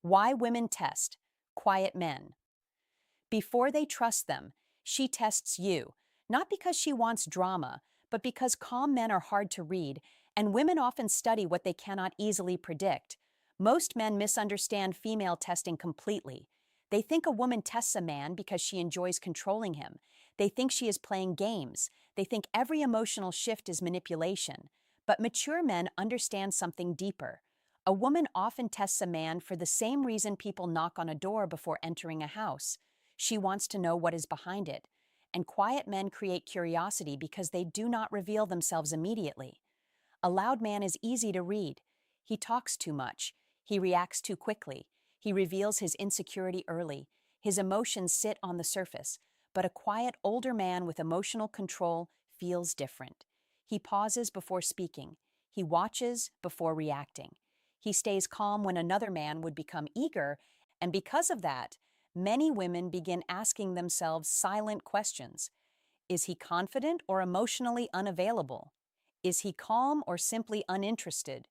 Why women test quiet men. Before they trust them, she tests you, not because she wants drama, but because calm men are hard to read, and women often study what they cannot easily predict. Most men misunderstand female testing completely. They think a woman tests a man because she enjoys controlling him. They think she is playing games. They think every emotional shift is manipulation. But mature men understand something deeper. A woman often tests a man for the same reason people knock on a door before entering a house. She wants to know what is behind it. And quiet men create curiosity because they do not reveal themselves immediately. A loud man is easy to read. He talks too much. He reacts too quickly. He reveals his insecurity early. His emotions sit on the surface. But a quiet, older man with emotional control feels different. He pauses before speaking. He watches before reacting. He stays calm when another man would become eager, and because of that, many women begin asking themselves silent questions. Is he confident or emotionally unavailable? Is he calm or simply uninterested?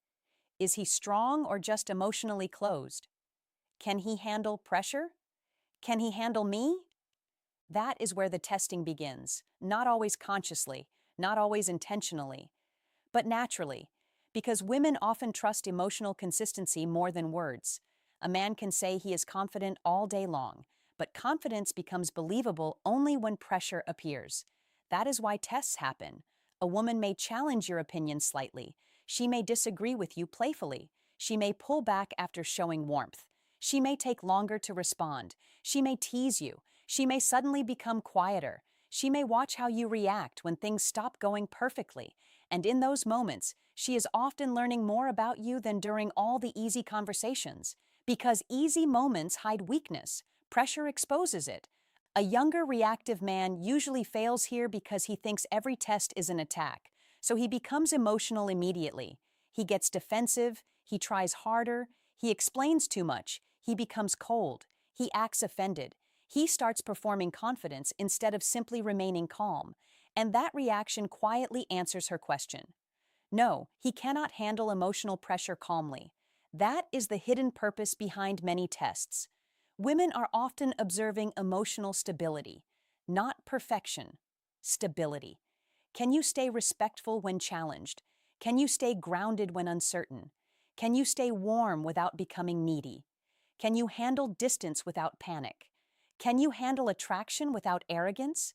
Is he strong or just emotionally closed? Can he handle pressure? Can he handle me? That is where the testing begins, not always consciously, not always intentionally, but naturally, because women often trust emotional consistency more than words. A man can say he is confident all day long, but confidence becomes believable only when pressure appears. That is why tests happen. A woman may challenge your opinion slightly. She may disagree with you playfully. She may pull back after showing warmth. She may take longer to respond. She may tease you. She may suddenly become quieter. She may watch how you react when things stop going perfectly. And in those moments, she is often learning more about you than during all the easy conversations. Because easy moments hide weakness. Pressure exposes it. A younger reactive man usually fails here because he thinks every test is an attack. So he becomes emotional immediately. He gets defensive. He tries harder. He explains too much. He becomes cold. He acts offended. He starts performing confidence instead of simply remaining calm. And that reaction quietly answers her question. No, he cannot handle emotional pressure calmly. That is the hidden purpose behind many tests. Women are often observing emotional stability, not perfection, stability. Can you stay respectful when challenged? Can you stay grounded when uncertain? Can you stay warm without becoming needy? Can you handle distance without panic? Can you handle attraction without arrogance?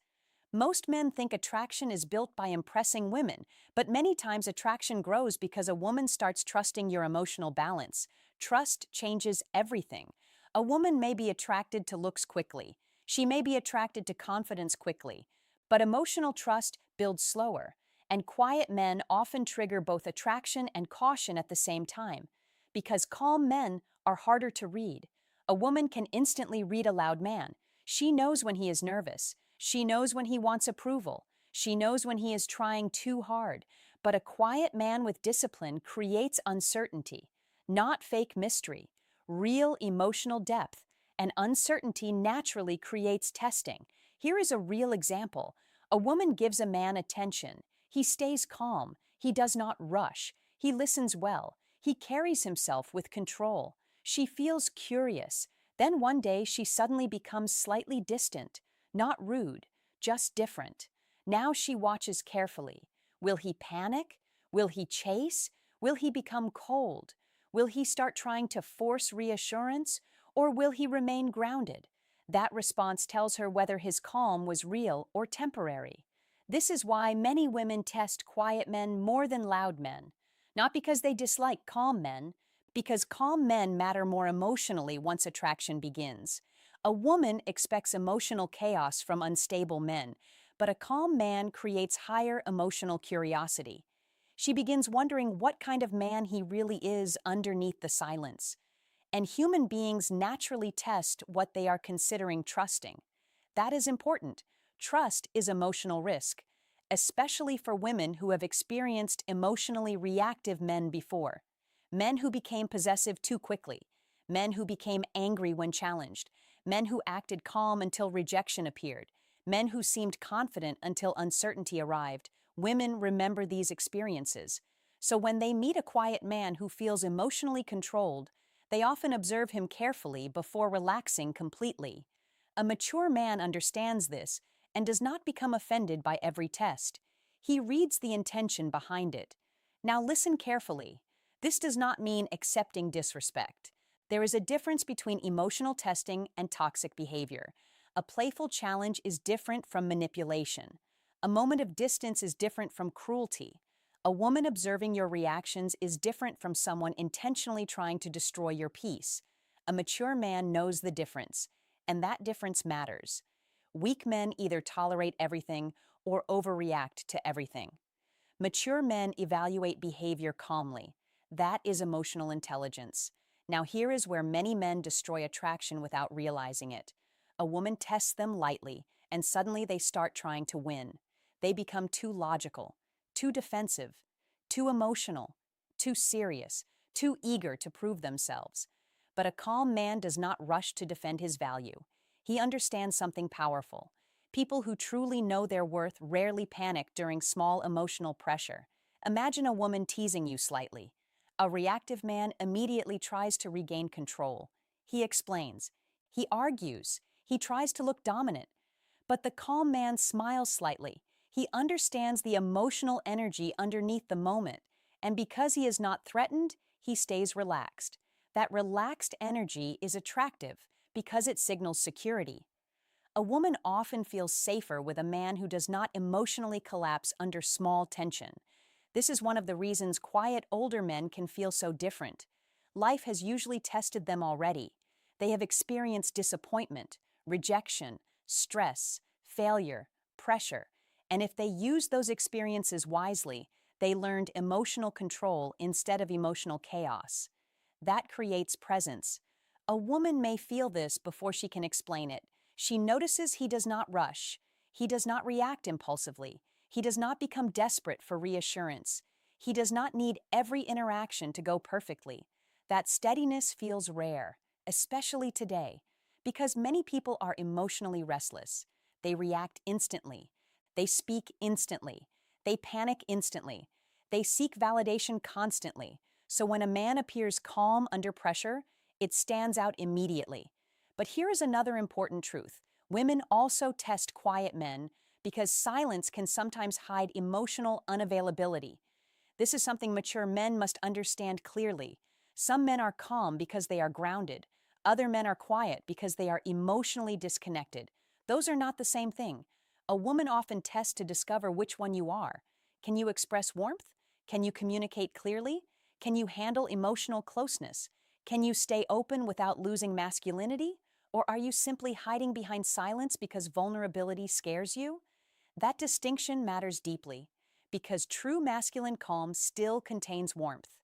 Most men think attraction is built by impressing women, but many times attraction grows because a woman starts trusting your emotional balance. Trust changes everything. A woman may be attracted to looks quickly. She may be attracted to confidence quickly. But emotional trust builds slower, and quiet men often trigger both attraction and caution at the same time. Because calm men are harder to read. A woman can instantly read a loud man. She knows when he is nervous. She knows when he wants approval. She knows when he is trying too hard. But a quiet man with discipline creates uncertainty, not fake mystery, real emotional depth. And uncertainty naturally creates testing. Here is a real example. A woman gives a man attention. He stays calm. He does not rush. He listens well. He carries himself with control. She feels curious. Then one day she suddenly becomes slightly distant. Not rude, just different. Now she watches carefully. Will he panic? Will he chase? Will he become cold? Will he start trying to force reassurance? Or will he remain grounded? That response tells her whether his calm was real or temporary. This is why many women test quiet men more than loud men. Not because they dislike calm men, because calm men matter more emotionally once attraction begins. A woman expects emotional chaos from unstable men, but a calm man creates higher emotional curiosity. She begins wondering what kind of man he really is underneath the silence. And human beings naturally test what they are considering trusting. That is important. Trust is emotional risk, especially for women who have experienced emotionally reactive men before. Men who became possessive too quickly, men who became angry when challenged, men who acted calm until rejection appeared, men who seemed confident until uncertainty arrived. Women remember these experiences. So when they meet a quiet man who feels emotionally controlled, They often observe him carefully before relaxing completely. A mature man understands this and does not become offended by every test. He reads the intention behind it. Now listen carefully. This does not mean accepting disrespect. There is a difference between emotional testing and toxic behavior. A playful challenge is different from manipulation. A moment of distance is different from cruelty. A woman observing your reactions is different from someone intentionally trying to destroy your peace. A mature man knows the difference, and that difference matters. Weak men either tolerate everything or overreact to everything. Mature men evaluate behavior calmly. That is emotional intelligence. Now here is where many men destroy attraction without realizing it. A woman tests them lightly, and suddenly they start trying to win. They become too logical, too defensive, too emotional, too serious, too eager to prove themselves. But a calm man does not rush to defend his value. He understands something powerful. People who truly know their worth rarely panic during small emotional pressure. Imagine a woman teasing you slightly. A reactive man immediately tries to regain control. He explains. He argues. He tries to look dominant. But the calm man smiles slightly. He understands the emotional energy underneath the moment, and because he is not threatened, he stays relaxed. That relaxed energy is attractive because it signals security. A woman often feels safer with a man who does not emotionally collapse under small tension. This is one of the reasons quiet older men can feel so different. Life has usually tested them already. They have experienced disappointment, rejection, stress, failure, pressure, and if they use those experiences wisely, they learned emotional control instead of emotional chaos. That creates presence. A woman may feel this before she can explain it. She notices he does not rush. He does not react impulsively. He does not become desperate for reassurance. He does not need every interaction to go perfectly. That steadiness feels rare, especially today, because many people are emotionally restless. They react instantly. They speak instantly. They panic instantly. They seek validation constantly. So when a man appears calm under pressure, it stands out immediately. But here is another important truth. Women also test quiet men because silence can sometimes hide emotional unavailability. This is something mature men must understand clearly. Some men are calm because they are grounded. Other men are quiet because they are emotionally disconnected. Those are not the same thing. A woman often tests to discover which one you are. Can you express warmth? Can you communicate clearly? Can you handle emotional closeness? Can you stay open without losing masculinity? Or are you simply hiding behind silence because vulnerability scares you? That distinction matters deeply, because true masculine calm still contains warmth.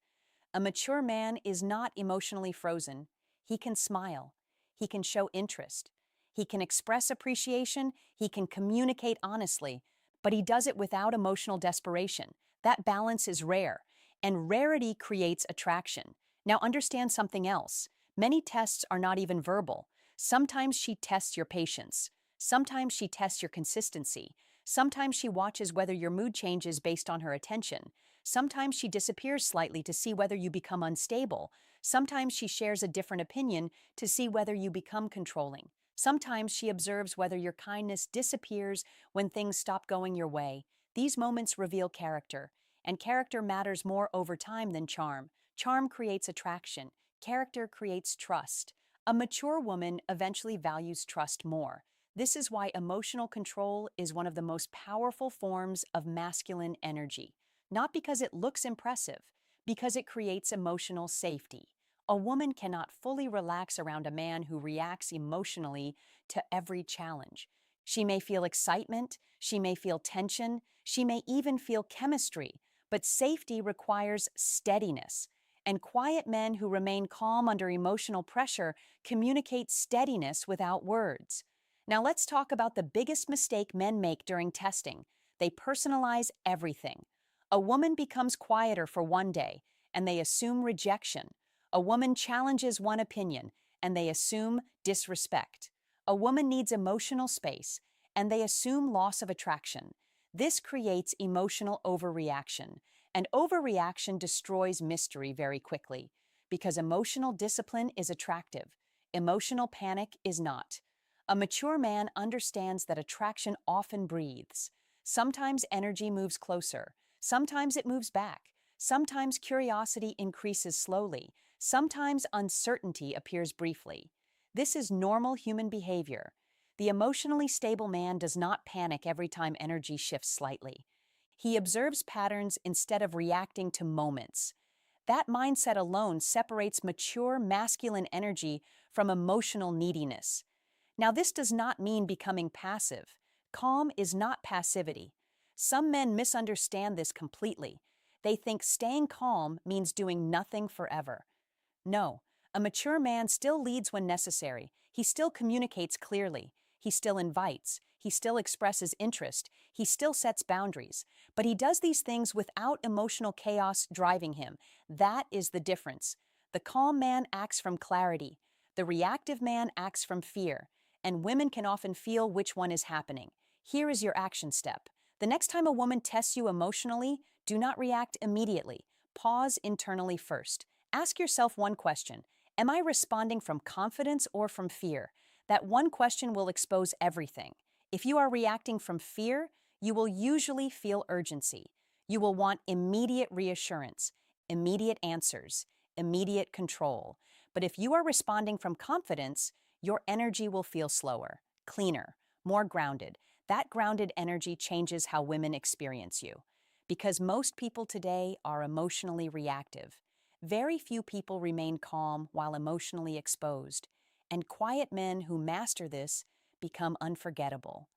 A mature man is not emotionally frozen. He can smile. He can show interest. He can express appreciation. He can communicate honestly, but he does it without emotional desperation. That balance is rare, and rarity creates attraction. Now understand something else. Many tests are not even verbal. Sometimes she tests your patience. Sometimes she tests your consistency. Sometimes she watches whether your mood changes based on her attention. Sometimes she disappears slightly to see whether you become unstable. Sometimes she shares a different opinion to see whether you become controlling. Sometimes she observes whether your kindness disappears when things stop going your way. These moments reveal character, and character matters more over time than charm. Charm creates attraction. Character creates trust. A mature woman eventually values trust more. This is why emotional control is one of the most powerful forms of masculine energy. Not because it looks impressive, because it creates emotional safety. A woman cannot fully relax around a man who reacts emotionally to every challenge. She may feel excitement, she may feel tension, she may even feel chemistry, but safety requires steadiness. And quiet men who remain calm under emotional pressure communicate steadiness without words. Now let's talk about the biggest mistake men make during testing. They personalize everything. A woman becomes quieter for one day, and they assume rejection. A woman challenges one opinion, and they assume disrespect. A woman needs emotional space, and they assume loss of attraction. This creates emotional overreaction, and overreaction destroys mystery very quickly. because emotional discipline is attractive. Emotional panic is not. A mature man understands that attraction often breathes. Sometimes energy moves closer. Sometimes it moves back. Sometimes curiosity increases slowly. Sometimes uncertainty appears briefly. This is normal human behavior. The emotionally stable man does not panic every time energy shifts slightly. He observes patterns instead of reacting to moments. That mindset alone separates mature masculine energy from emotional neediness. Now, this does not mean becoming passive. Calm is not passivity. Some men misunderstand this completely. They think staying calm means doing nothing forever. No, a mature man still leads when necessary. He still communicates clearly. He still invites. He still expresses interest. He still sets boundaries. But he does these things without emotional chaos driving him. That is the difference. The calm man acts from clarity. The reactive man acts from fear. And women can often feel which one is happening. Here is your action step. The next time a woman tests you emotionally, do not react immediately. Pause internally first. Ask yourself one question. Am I responding from confidence or from fear? That one question will expose everything. If you are reacting from fear, you will usually feel urgency. You will want immediate reassurance, immediate answers, immediate control. But if you are responding from confidence, your energy will feel slower, cleaner, more grounded. That grounded energy changes how women experience you. Because most people today are emotionally reactive. Very few people remain calm while emotionally exposed, and quiet men who master this become unforgettable.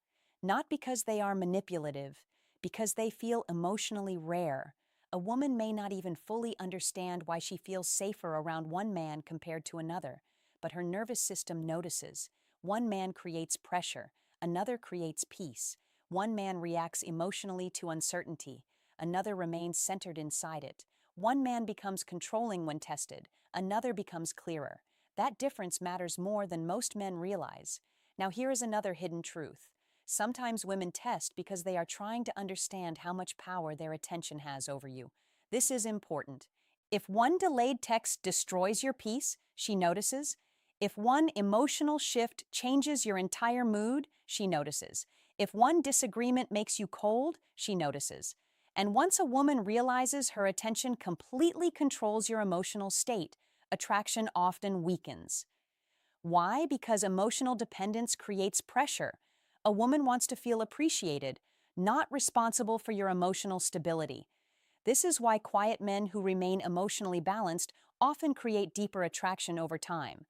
Not because they are manipulative, because they feel emotionally rare. A woman may not even fully understand why she feels safer around one man compared to another, but her nervous system notices. One man creates pressure, another creates peace. One man reacts emotionally to uncertainty, another remains centered inside it. One man becomes controlling when tested, another becomes clearer. That difference matters more than most men realize. Now here is another hidden truth. Sometimes women test because they are trying to understand how much power their attention has over you. This is important. If one delayed text destroys your peace, she notices. If one emotional shift changes your entire mood, she notices. If one disagreement makes you cold, she notices. And once a woman realizes her attention completely controls your emotional state, attraction often weakens. Why? Because emotional dependence creates pressure. A woman wants to feel appreciated, not responsible for your emotional stability. This is why quiet men who remain emotionally balanced often create deeper attraction over time.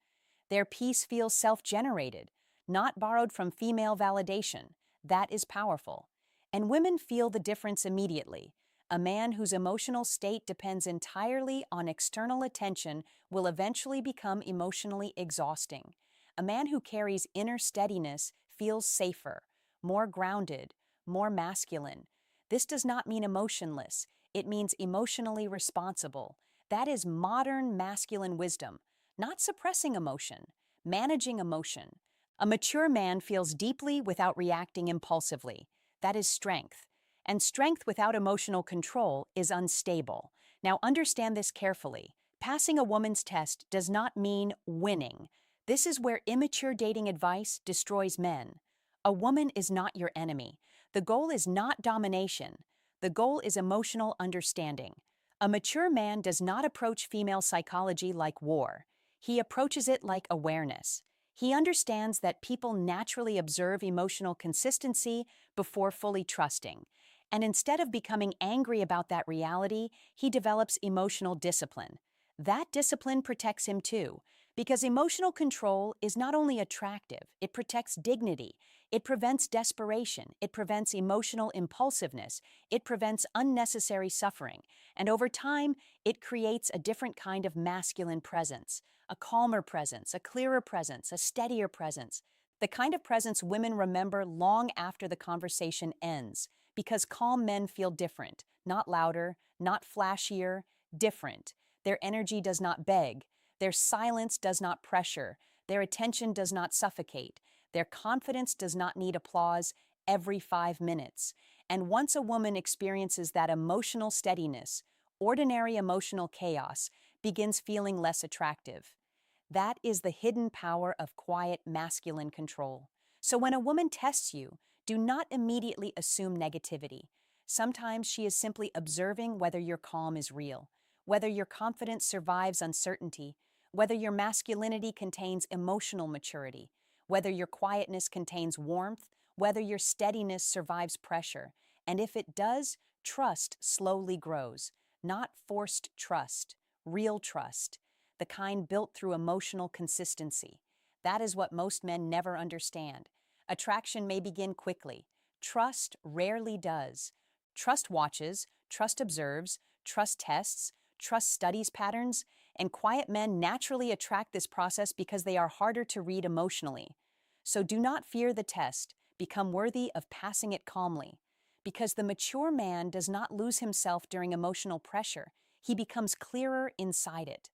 Their peace feels self-generated, not borrowed from female validation. That is powerful. And women feel the difference immediately. A man whose emotional state depends entirely on external attention will eventually become emotionally exhausting. A man who carries inner steadiness feels safer, more grounded, more masculine. This does not mean emotionless. It means emotionally responsible. That is modern masculine wisdom, not suppressing emotion, managing emotion. A mature man feels deeply without reacting impulsively. That is strength. And strength without emotional control is unstable. Now understand this carefully. Passing a woman's test does not mean winning. This is where immature dating advice destroys men. A woman is not your enemy. The goal is not domination. The goal is emotional understanding. A mature man does not approach female psychology like war. He approaches it like awareness. He understands that people naturally observe emotional consistency before fully trusting. And instead of becoming angry about that reality, he develops emotional discipline. That discipline protects him too, because emotional control is not only attractive, it protects dignity, it prevents desperation, it prevents emotional impulsiveness, it prevents unnecessary suffering, and over time, it creates a different kind of masculine presence, a calmer presence, a clearer presence, a steadier presence, the kind of presence women remember long after the conversation ends, because calm men feel different, not louder, not flashier, different. Their energy does not beg. Their silence does not pressure. Their attention does not suffocate. Their confidence does not need applause every 5 minutes. And once a woman experiences that emotional steadiness, ordinary emotional chaos begins feeling less attractive. That is the hidden power of quiet masculine control. So when a woman tests you, do not immediately assume negativity. Sometimes she is simply observing whether your calm is real, whether your confidence survives uncertainty, whether your masculinity contains emotional maturity, whether your quietness contains warmth, whether your steadiness survives pressure, and if it does, trust slowly grows, not forced trust, real trust, the kind built through emotional consistency. That is what most men never understand. Attraction may begin quickly. Trust rarely does. Trust watches, trust observes, trust tests, trust studies patterns, and quiet men naturally attract this process because they are harder to read emotionally. So do not fear the test. Become worthy of passing it calmly. Because the mature man does not lose himself during emotional pressure, he becomes clearer inside it.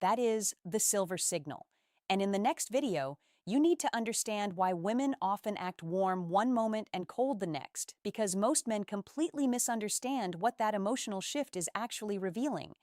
That is the silver signal. And in the next video, you need to understand why women often act warm one moment and cold the next, because most men completely misunderstand what that emotional shift is actually revealing.